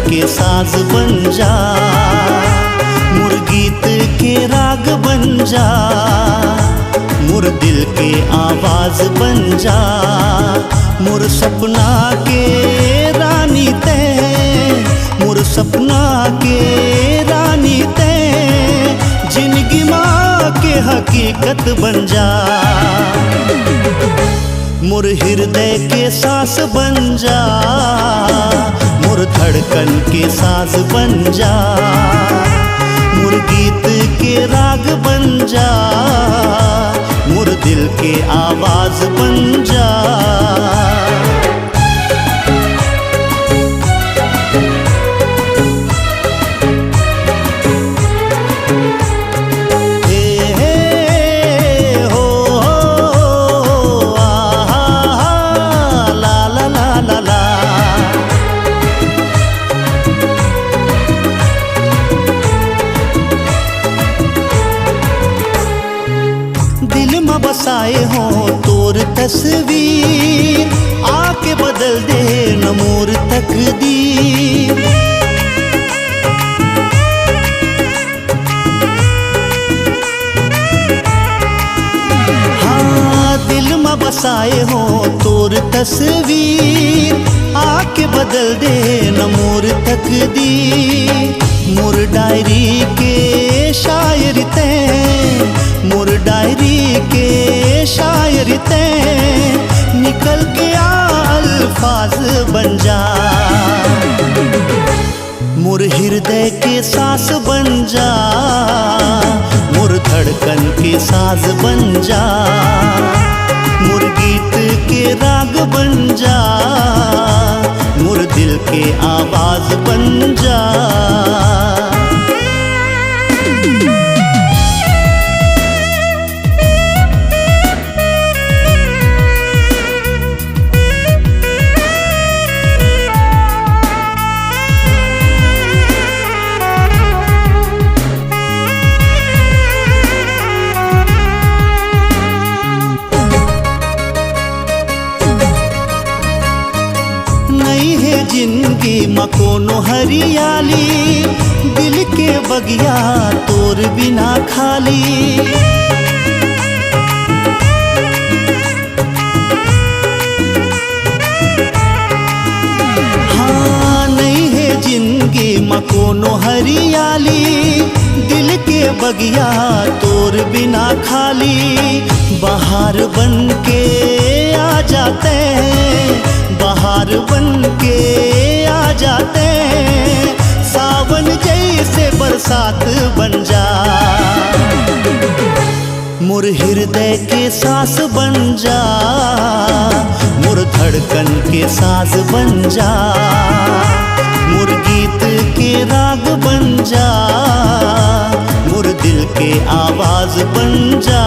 के साज बन जा, मोर गीत के राग बन जा, मोर दिल के आवाज बन जा, मोर सपना के रानी ते, मोर सपना के रानी ते, जिंदगी माँ के हकीकत बन जा, मोर हृदय के सांस बन जा, मोर धड़कन के साज बन जा, मोर गीत के राग बन जा, मोर दिल के आवाज बन जा। दिल में बसाए हो तोर तस्वीर, आके बदल दे न मोर तकदीर। हाँ दिल में बसाए हो तोर तस्वीर, आके बदल दे न मोर तकदीर। मोर डायरी के शायर ते, मोर डायरी के शायर ते, निकल के अल्फाज बन जा, मोर हृदय के सांस बन जा, मोर धड़कन के साज बन जा, मोर गीत के राग बन जा, मोर दिल के आवाज बन जा। नहीं है जिंदगी में कोनो हरियाली, दिल के बगिया तोर बिना खाली। हाँ नहीं है जिंदगी में कोनो हरियाली, दिल के बगिया तोर बिना खाली। बाहर बन के आ जाते हैं, बाहर बन के आ जाते हैं, सावन जैसे बरसात बन जा, मोर हृदय के सांस बन जा, मोर धड़कन के साज बन जा, मोर गीत के राग बन जा, मोर दिल के आवाज बन जा।